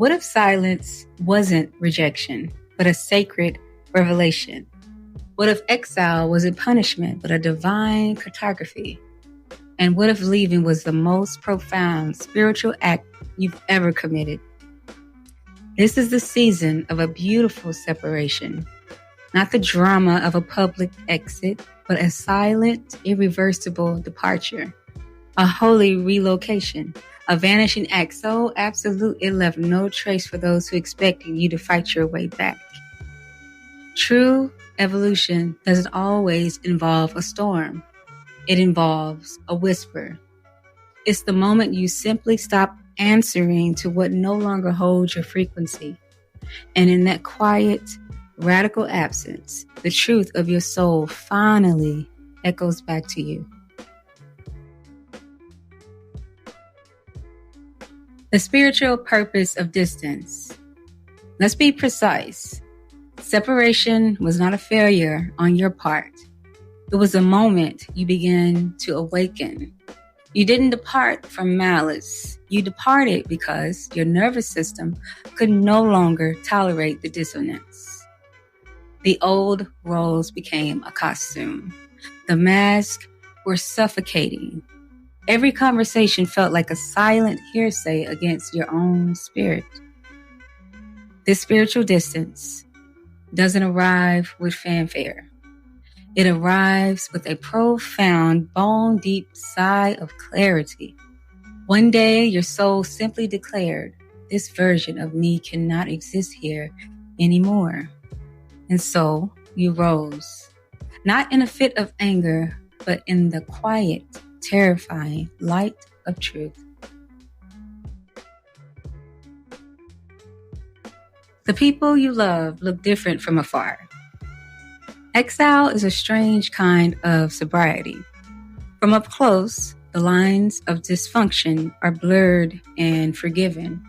What if silence wasn't rejection, but a sacred revelation? What if exile wasn't punishment, but a divine cartography? And what if leaving was the most profound spiritual act you've ever committed? This is the season of a beautiful separation, not the drama of a public exit, but a silent, irreversible departure, a holy relocation, a vanishing act so absolute it left no trace for those who expected you to fight your way back. True evolution doesn't always involve a storm. It involves a whisper. It's the moment you simply stop answering to what no longer holds your frequency. And in that quiet, radical absence, the truth of your soul finally echoes back to you. The spiritual purpose of distance. Let's be precise. Separation was not a failure on your part. It was a moment you began to awaken. You didn't depart from malice. You departed because your nervous system could no longer tolerate the dissonance. The old roles became a costume. The masks were suffocating. Every conversation felt like a silent hearsay against your own spirit. This spiritual distance doesn't arrive with fanfare. It arrives with a profound, bone-deep sigh of clarity. One day, your soul simply declared, "This version of me cannot exist here anymore." And so, you rose, not in a fit of anger, but in the quiet, terrifying light of truth. The people you love look different from afar. Exile is a strange kind of sobriety. From up close, the lines of dysfunction are blurred and forgiven.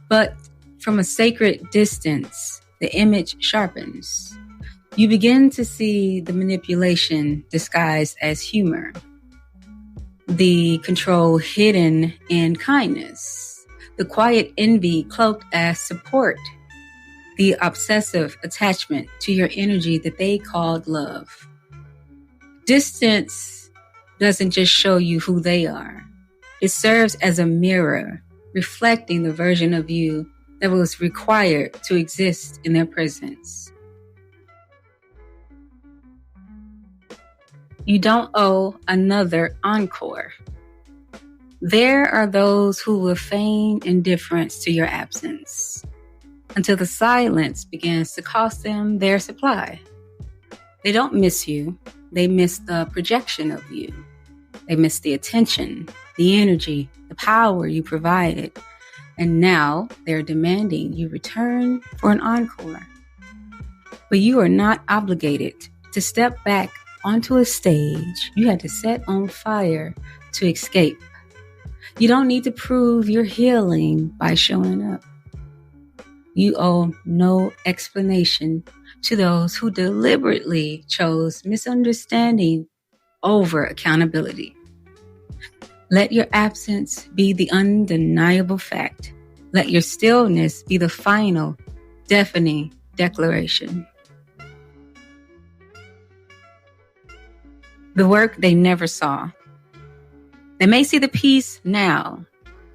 But from a sacred distance, the image sharpens. You begin to see the manipulation disguised as humor, the control hidden in kindness, the quiet envy cloaked as support, the obsessive attachment to your energy that they called love. Distance doesn't just show you who they are. It serves as a mirror, reflecting the version of you that was required to exist in their presence. You don't owe another encore. There are those who will feign indifference to your absence until the silence begins to cost them their supply. They don't miss you. They miss the projection of you. They miss the attention, the energy, the power you provided. And now they're demanding you return for an encore. But you are not obligated to step back onto a stage you had to set on fire to escape. You don't need to prove your healing by showing up. You owe no explanation to those who deliberately chose misunderstanding over accountability. Let your absence be the undeniable fact. Let your stillness be the final, deafening declaration. The work they never saw. They may see the peace now,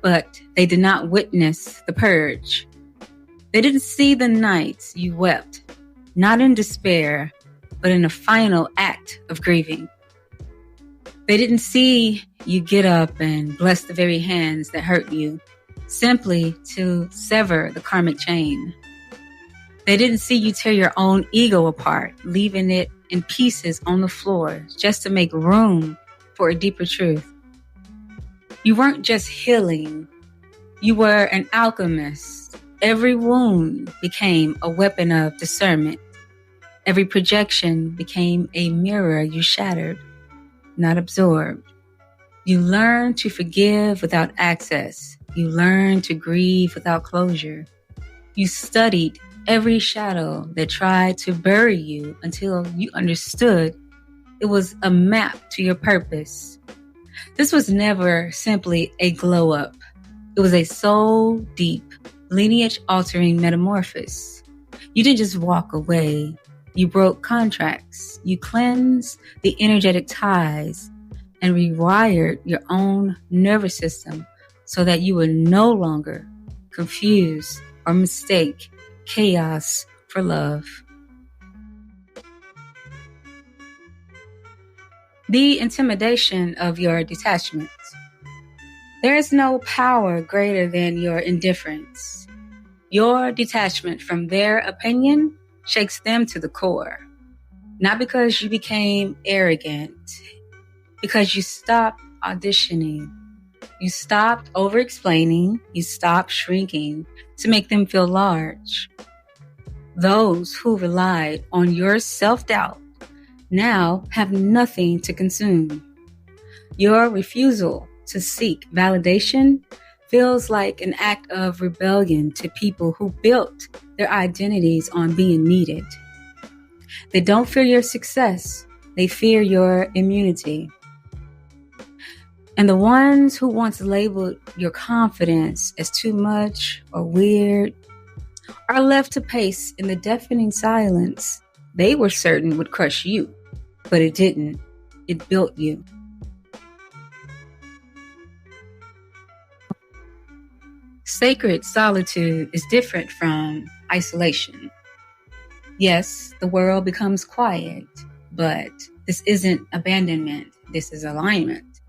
but they did not witness the purge. They didn't see the nights you wept, not in despair, but in a final act of grieving. They didn't see you get up and bless the very hands that hurt you, simply to sever the karmic chain. They didn't see you tear your own ego apart, leaving it in pieces on the floor just to make room for a deeper truth. You weren't just healing, you were an alchemist. Every wound became a weapon of discernment. Every projection became a mirror you shattered, not absorbed. You learned to forgive without access. You learned to grieve without closure. You studied every shadow that tried to bury you until you understood it was a map to your purpose. This was never simply a glow up. It was a soul deep, lineage altering metamorphosis. You didn't just walk away. You broke contracts. You cleansed the energetic ties and rewired your own nervous system so that you would no longer confuse or mistake chaos for love. The intimidation of your detachment. There is no power greater than your indifference. Your detachment from their opinion shakes them to the core. Not because you became arrogant, because you stopped auditioning. You stopped over-explaining. You stopped shrinking to make them feel large. Those who relied on your self-doubt now have nothing to consume. Your refusal to seek validation feels like an act of rebellion to people who built their identities on being needed. They don't fear your success. They fear your immunity. And the ones who once labeled your confidence as too much or weird are left to pace in the deafening silence they were certain would crush you, but it didn't. It built you. Sacred solitude is different from isolation. Yes, the world becomes quiet, but this isn't abandonment. This is alignment.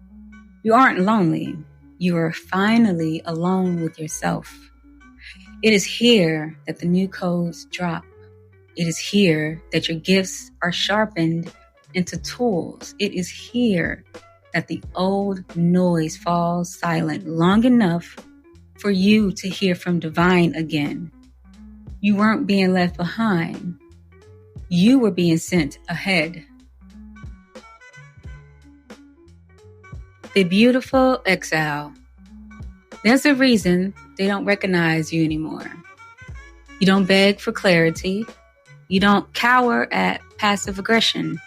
You aren't lonely. You are finally alone with yourself. It is here that the new codes drop. It is here that your gifts are sharpened into tools. It is here that the old noise falls silent long enough for you to hear from divine again. You weren't being left behind. You were being sent ahead. The Beautiful Exile. There's a reason they don't recognize you anymore. You don't beg for clarity. You don't cower at passive aggression.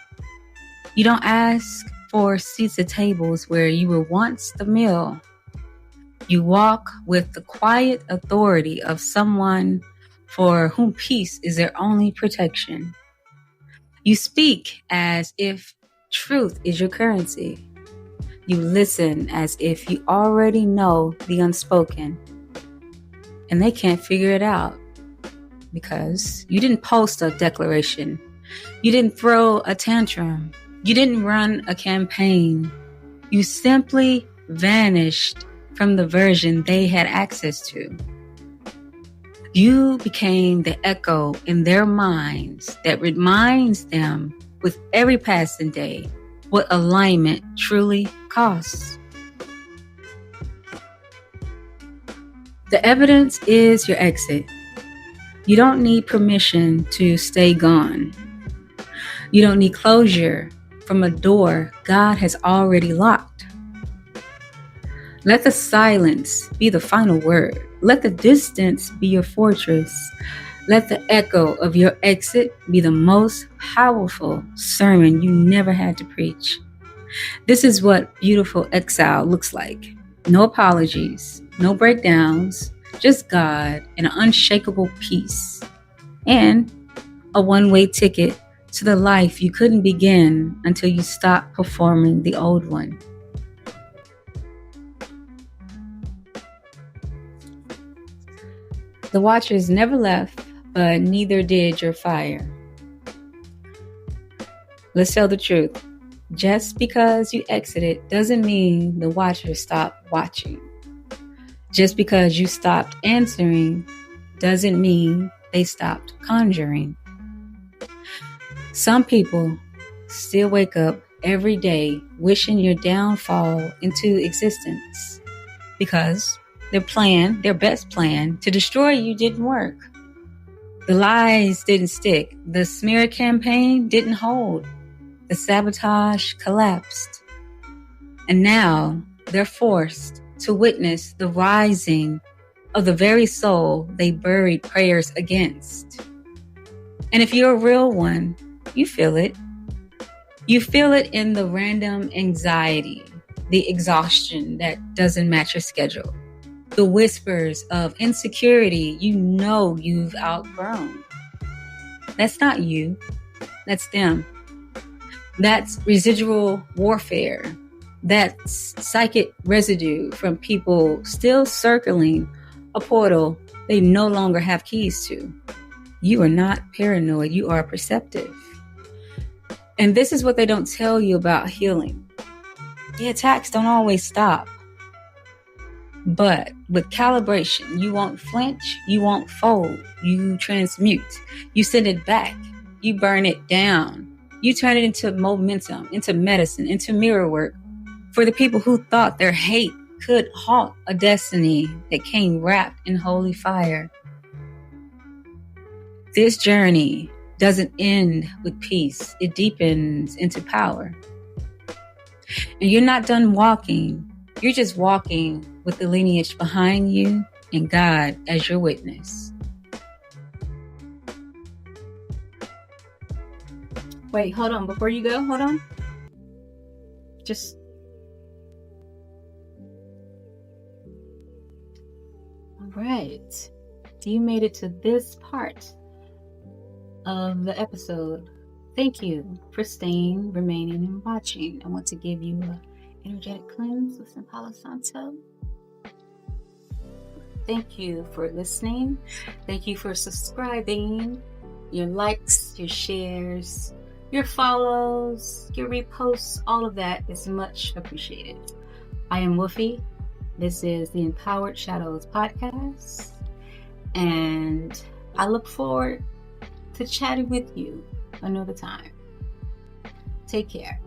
You don't ask for seats at tables where you were once the meal. You walk with the quiet authority of someone for whom peace is their only protection. You speak as if truth is your currency. You listen as if you already know the unspoken. And they can't figure it out because you didn't post a declaration. You didn't throw a tantrum. You didn't run a campaign. You simply vanished from the version they had access to. You became the echo in their minds that reminds them with every passing day what alignment truly costs. The evidence is your exit. You don't need permission to stay gone. You don't need closure from a door God has already locked. Let the silence be the final word. Let the distance be your fortress. Let the echo of your exit be the most powerful sermon you never had to preach. This is what Beautiful Exile looks like. No apologies, no breakdowns, just God and an unshakable peace. And a one-way ticket to the life you couldn't begin until you stopped performing the old one. The Watchers never left, but neither did your fire. Let's tell the truth. Just because you exited doesn't mean the Watchers stopped watching. Just because you stopped answering doesn't mean they stopped conjuring. Some people still wake up every day wishing your downfall into existence because their best plan to destroy you didn't work. The lies didn't stick. The smear campaign didn't hold. The sabotage collapsed. And now they're forced to witness the rising of the very soul they buried prayers against. And if you're a real one, you feel it. You feel it in the random anxiety, the exhaustion that doesn't match your schedule. The whispers of insecurity you know you've outgrown. That's not you. That's them. That's residual warfare. That's psychic residue from people still circling a portal they no longer have keys to. You are not paranoid. You are perceptive. And this is what they don't tell you about healing. The attacks don't always stop. But with calibration, you won't flinch, you won't fold, you transmute, you send it back, you burn it down, you turn it into momentum, into medicine, into mirror work for the people who thought their hate could halt a destiny that came wrapped in holy fire. This journey doesn't end with peace, it deepens into power. And you're not done walking, you're just walking with the lineage behind you and God as your witness. Wait, hold on. Before you go, hold on. Just... All right. You made it to this part of the episode. Thank you for staying, remaining, and watching. I want to give you an energetic cleanse with some Palo Santo. Thank you for listening. Thank you for subscribing. Your likes, your shares, your follows, your reposts, all of that is much appreciated. I am Wolfie. This is the Empowered Shadows podcast. And I look forward to chatting with you another time. Take care.